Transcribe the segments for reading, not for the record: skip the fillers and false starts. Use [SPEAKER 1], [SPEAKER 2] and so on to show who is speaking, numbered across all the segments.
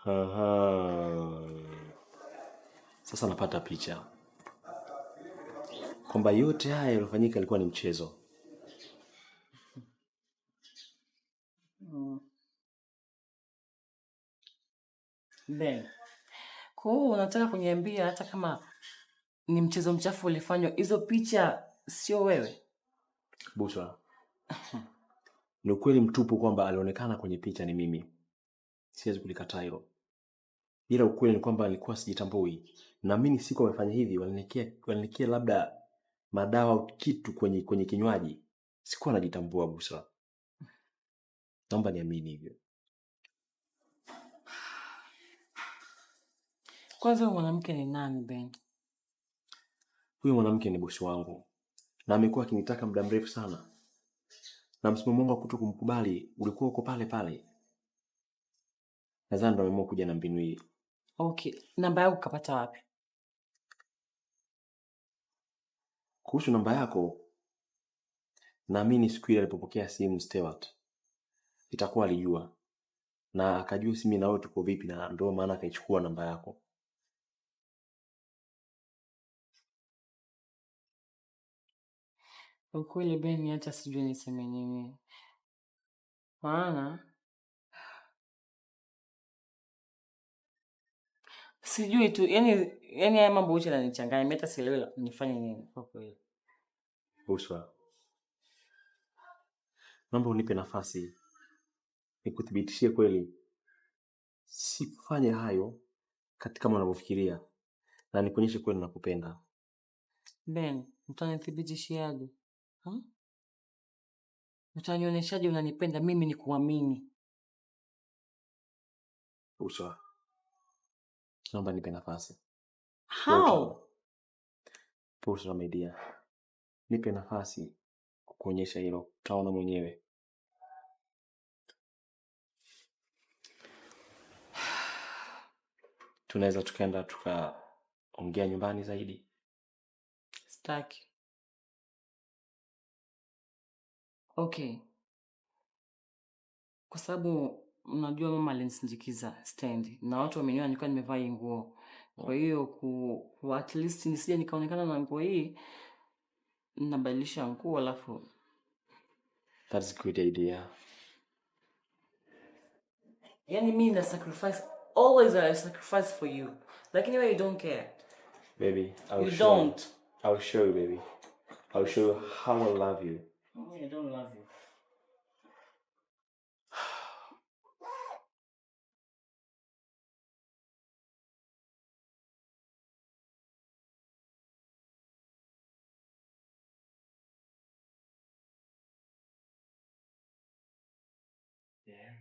[SPEAKER 1] Aha. Sasa napata picha kwamba yote haya yaliyofanyika ilikuwa ni mchezo.
[SPEAKER 2] Ben, kwa hiyo unataka kuniambia hata kama ni mchezo mchafu ulifanywa, hizo picha sio wewe?
[SPEAKER 1] Busra, ni ukweli mtupu kwamba alionekana kwenye picha ni mimi. Siwezi kulikataa hilo. Ila ukweli ni kwamba nilikuwa sijitambui. Naamini siku wamefanya hivi walinikia labda madawa au kitu kwenye kinywaji. Sikuwa najitambua Busra. Naomba niamini hivyo.
[SPEAKER 2] Kwanza huyu mwanamke ni nani, Ben?
[SPEAKER 1] Huyu mwanamke ni bosi wangu. Na amekuwa akinitaka muda mrefu sana. Na msimamo wangu wa kutokumkubali ulikuwa uko pale pale. Nadhani ndo ameamua kuja na mbinu hii.
[SPEAKER 2] Okay, namba yako kapata wapi?
[SPEAKER 1] Kuhusu namba yako, naamini siku ile alipopokea simu Stewart, itakuwa alijua. Na akajua si mimi na wewe tuko vipi, na ndio maana akaichukua namba yako.
[SPEAKER 2] Ukweli Ben, hata sijui niseme nini. Maana sijui tu, yani haya mambo yote yananichanganya. Mimi hata sielewi nifanye nini kwa kweli.
[SPEAKER 1] Busra, naomba unipe nafasi nikuthibitishie kweli sifanye hayo kama unavyofikiria, na nikuonyeshe kweli nakupenda.
[SPEAKER 2] Ben, utanithibitishiaje? Utanionyeshaje unanipenda mimi nikuamini?
[SPEAKER 1] Busra, naomba nipe nafasi.
[SPEAKER 2] How?
[SPEAKER 1] Busra, my dear, nipe nafasi kukuonyesha hilo, utaona mwenyewe. Tunaweza tukaenda tukaongea nyumbani zaidi.
[SPEAKER 2] Sitaki. Okay. Kwa sababu unajua mama alinisindikiza stand na watu wameniona nilikuwa nimevaa hii nguo. Kwa hiyo at least nisije nikaonekana na nguo hii, nabadilisha nguo alafu.
[SPEAKER 1] That's a good idea.
[SPEAKER 2] Yani mimi na sacrifice, always I sacrifice for you. Lakini wewe you don't care.
[SPEAKER 1] Baby, I'll show you, baby. I'll show you how I love you.
[SPEAKER 2] I don't love you.
[SPEAKER 1] Yeah.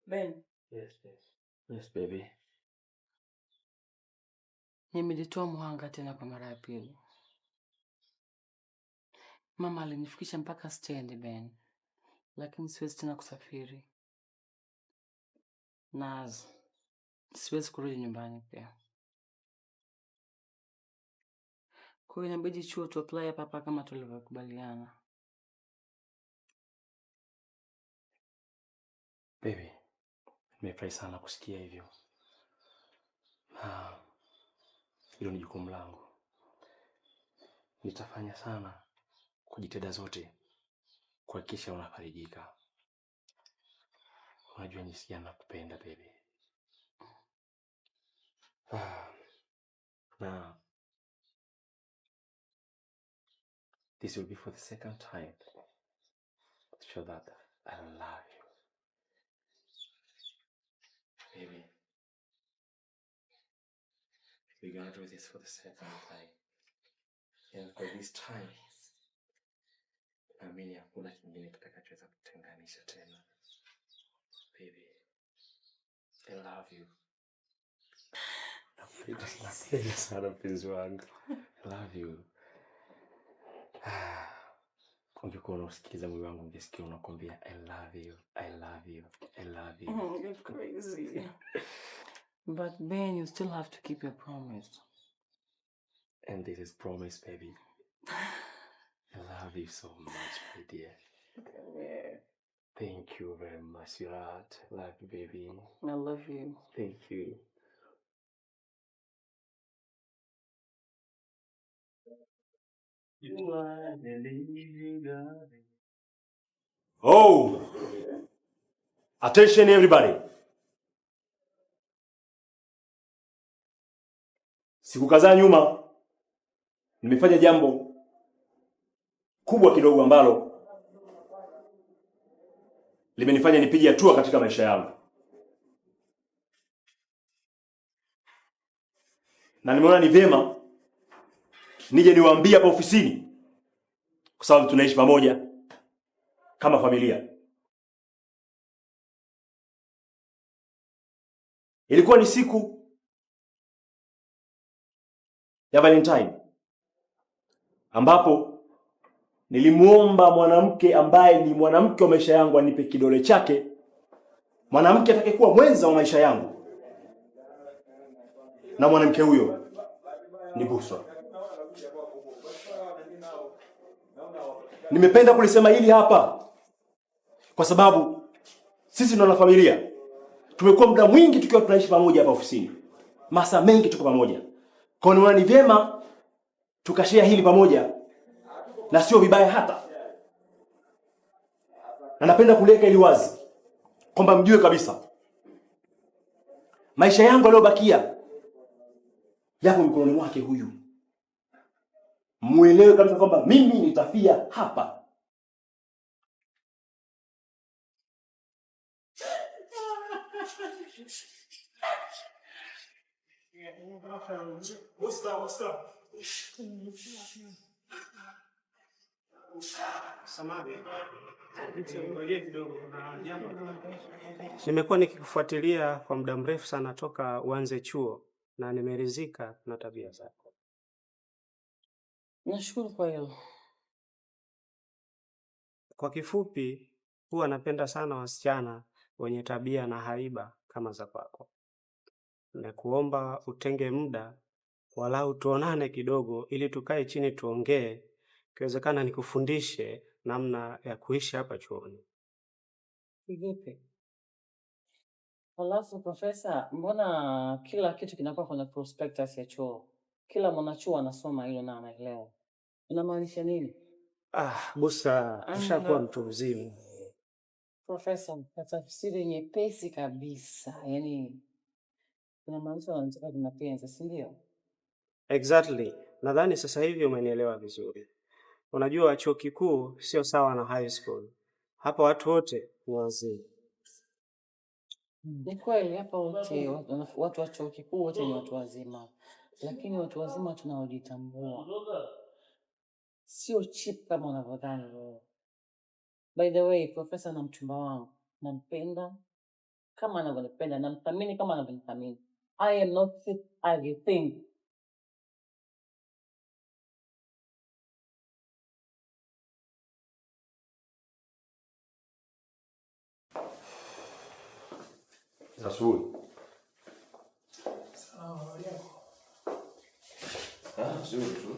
[SPEAKER 2] Ben.
[SPEAKER 1] Yes, baby.
[SPEAKER 2] Nimejitoa mhanga tena kwa mara ya pili. Mama alinifikisha mpaka stand, Ben. Lakini siwezi tena kusafiri. Na siwezi kurudi nyumbani pia. Kwa hiyo inabidi chuo tu apply hapa kama tulivyokubaliana.
[SPEAKER 1] Baby, nimefurahi sana kusikia hivyo. Hilo ni jukumu langu. Nitafanya sana kwa jitihada zote kuhakikisha unafarijika. Unajua nisikia nakupenda, baby. Now, this will be for the second time to show that I love you. Baby, we're gonna do this for the second time. And for this time, naamini hakuna kingine kitakachoweza kutenganisha tena. Baby, I love you. Napenda sana mpenzi wangu. I love you. Ungekuwa unausikiza moyo wangu, ungesikia unakwambia I love you, I love you, I love you.
[SPEAKER 2] Oh, you're crazy. But Ben, you still have to keep your promise.
[SPEAKER 1] And this is promise, baby. I love you so much, my dear.
[SPEAKER 2] Yeah.
[SPEAKER 1] Thank you very much, sweetheart. Love you, baby.
[SPEAKER 2] I love you.
[SPEAKER 1] Thank you. You are the living God. Oh, attention everybody. Siku kadhaa nyuma nimefanya jambo kubwa kidogo ambalo limenifanya nipige hatua katika maisha yangu. Na nimeona ni vyema nije niwaambie hapa ofisini kwa sababu tunaishi pamoja kama familia. Ilikuwa ni siku ya Valentine ambapo nilimuomba mwanamke ambaye ni mwanamke wa maisha yangu anipe kidole chake, mwanamke atakayekuwa mwenza wa maisha yangu, na mwanamke huyo ni Busra. Nimependa kulisema hili hapa kwa sababu sisi ndo na familia. Tumekuwa muda mwingi tukiwa tunaishi pamoja hapa ofisini. Masaa mengi tuko pamoja. Kwa hiyo ni vyema tukashare hili pamoja na sio vibaya hata. Na napenda kuliweka ili wazi kwamba mjue kabisa maisha yangu yaliyobakia yapo mikononi mwake huyu. Muelewe kabisa kwamba mimi nitafia hapa.
[SPEAKER 3] Nimekuwa nikikufuatilia kwa muda mrefu sana toka uanze chuo na nimeridhika na tabia zako.
[SPEAKER 2] Nashukuru kwa hilo.
[SPEAKER 3] Kwa kifupi, huwa napenda sana wasichana wenye tabia na haiba kama za kwako. Nakuomba utenge muda walau tuonane kidogo ili tukae chini tuongee, ikiwezekana nikufundishe namna ya kuishi hapa chuoni.
[SPEAKER 2] Vipi? Halafu profesa, mbona kila kitu kinakuwa kwenye prospectus ya chuo? Kila mwanachuo anasoma hilo na anaelewa. Inamaanisha nini?
[SPEAKER 3] Busa, ushakuwa mtu mzima.
[SPEAKER 2] Profesa, kwa tafsiri nyepesi kabisa. Yaani inamaanisha wanataka mapenzi, si ndio?
[SPEAKER 3] Exactly. Nadhani sasa hivi umenielewa vizuri. Unajua chuo kikuu sio sawa na high school. Hapa watu wote ni wazee.
[SPEAKER 2] Ni kweli hapa wote watu wa chuo kikuu wote ni watu wazima, lakini watu wazima tunaojitambua, sio cheap kama unavyodhani wewe. By the way, profesa na mchumba wangu nampenda kama anavyonipenda, namthamini kama anavyonithamini. I am not cheap as you think.
[SPEAKER 1] Nzuri. Nzuri tu.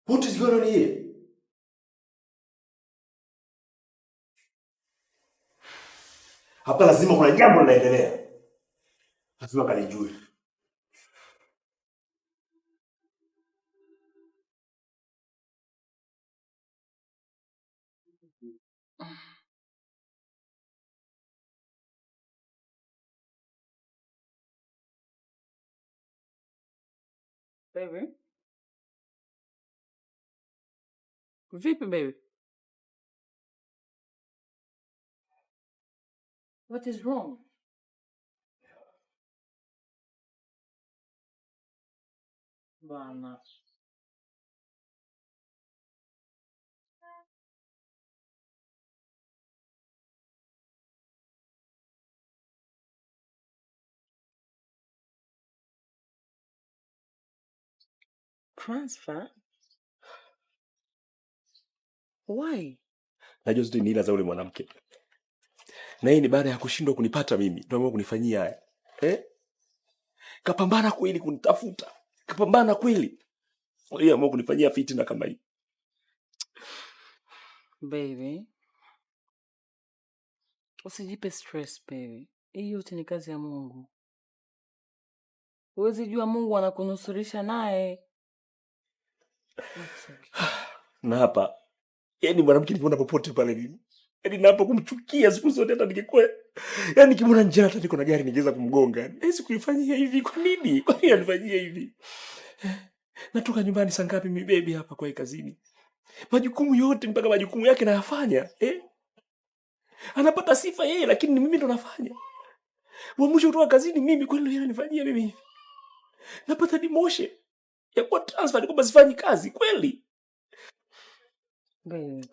[SPEAKER 1] What is going on here? Hapa lazima kuna jambo linaendelea. Lazima kalijue.
[SPEAKER 2] Baby? Vipi baby? What is wrong? Bana. Transfer? Why?
[SPEAKER 1] Najua zote ni ila za ule mwanamke. Na hii ni baada ya kushindwa kunipata mimi. Ndio ambaye kunifanyia haya. Kapambana kweli kunitafuta. Kapambana kweli. Yeye ambaye kunifanyia fitina kama hii.
[SPEAKER 2] Baby. Usijipe stress baby. Hii yote ni kazi ya Mungu. Huwezi jua Mungu anakunusurisha naye.
[SPEAKER 1] Na hapa yaani mwanamke nikiona popote pale mimi. Yaani na hapa kumchukia siku zote hata ningekuwa yaani nikimwona njia hata niko na gari ningeweza kumgonga. Haiwezi kuifanyia hivi kwa nini? Kwa nini anifanyia hivi? Natoka nyumbani saa ngapi mimi baby hapa kwa kazini? Majukumu yote mpaka majukumu yake nayafanya. Anapata sifa yeye lakini mimi ndo nafanya. Wa mwisho kutoka kazini mimi kwani yeye ananifanyia mimi hivi? Napata demotion ya kuwa transfer kwamba sifanyi kazi kweli.
[SPEAKER 2] Baby.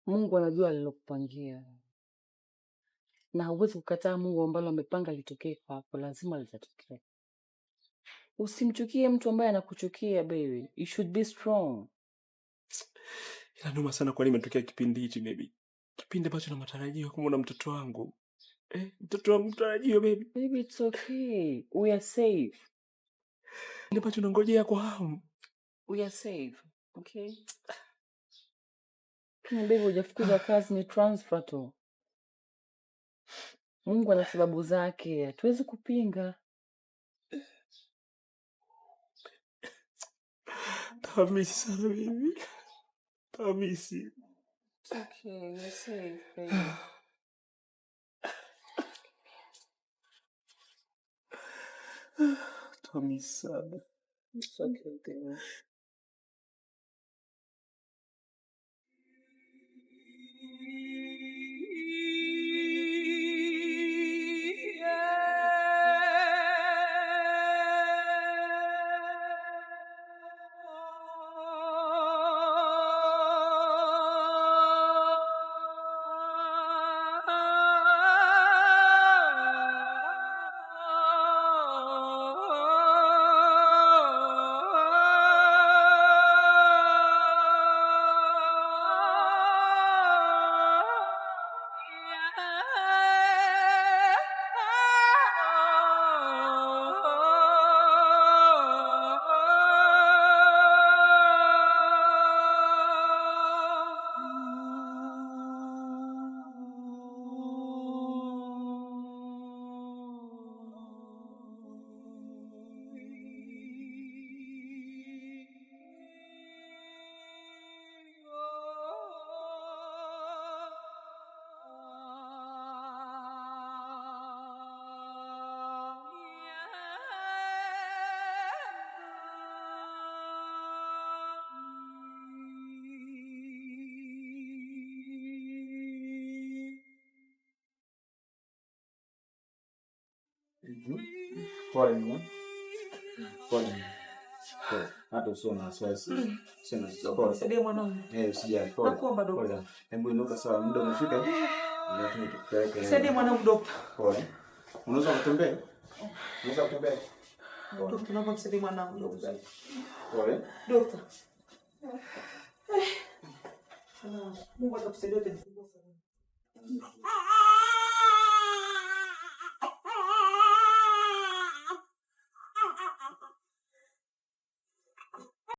[SPEAKER 2] Mungu anajua alilokupangia. Na huwezi kukataa Mungu ambalo amepanga litokee kwako, lazima litatokea. Usimchukie mtu ambaye anakuchukia baby. You should be strong.
[SPEAKER 1] Inanuma sana kwa nini imetokea kipindi hichi baby. Kipindi ambacho na matarajio kumuona mtoto wangu. Mtoto wangu mtarajio baby.
[SPEAKER 2] Baby, it's okay. We are safe.
[SPEAKER 1] Ile ambacho nangojea kwa hamu.
[SPEAKER 2] We are safe. Okay? Kini baby hujafukuza kazi ni transfer tu. Mungu ana sababu zake. Hatuwezi kupinga.
[SPEAKER 1] Tamisi sana baby. Tamisi.
[SPEAKER 2] It's okay. You're safe, baby.
[SPEAKER 1] Tamisi sana.
[SPEAKER 2] It's okay, baby.
[SPEAKER 4] Pole. Hata usio na wasiwasi. Sina pole.
[SPEAKER 5] Saidia mwanangu.
[SPEAKER 4] Usijali. Pole.
[SPEAKER 5] Nakuomba dokta.
[SPEAKER 4] Pole. Hebu inuka sawa, muda umefika. Ndio tukupeleke.
[SPEAKER 5] Saidia mwanangu dokta.
[SPEAKER 4] Pole. Unaweza kutembea? Unaweza kutembea?
[SPEAKER 5] Dokta, naomba msaidie mwanangu dokta.
[SPEAKER 4] Pole.
[SPEAKER 5] Dokta. Mungu atakusaidia tena.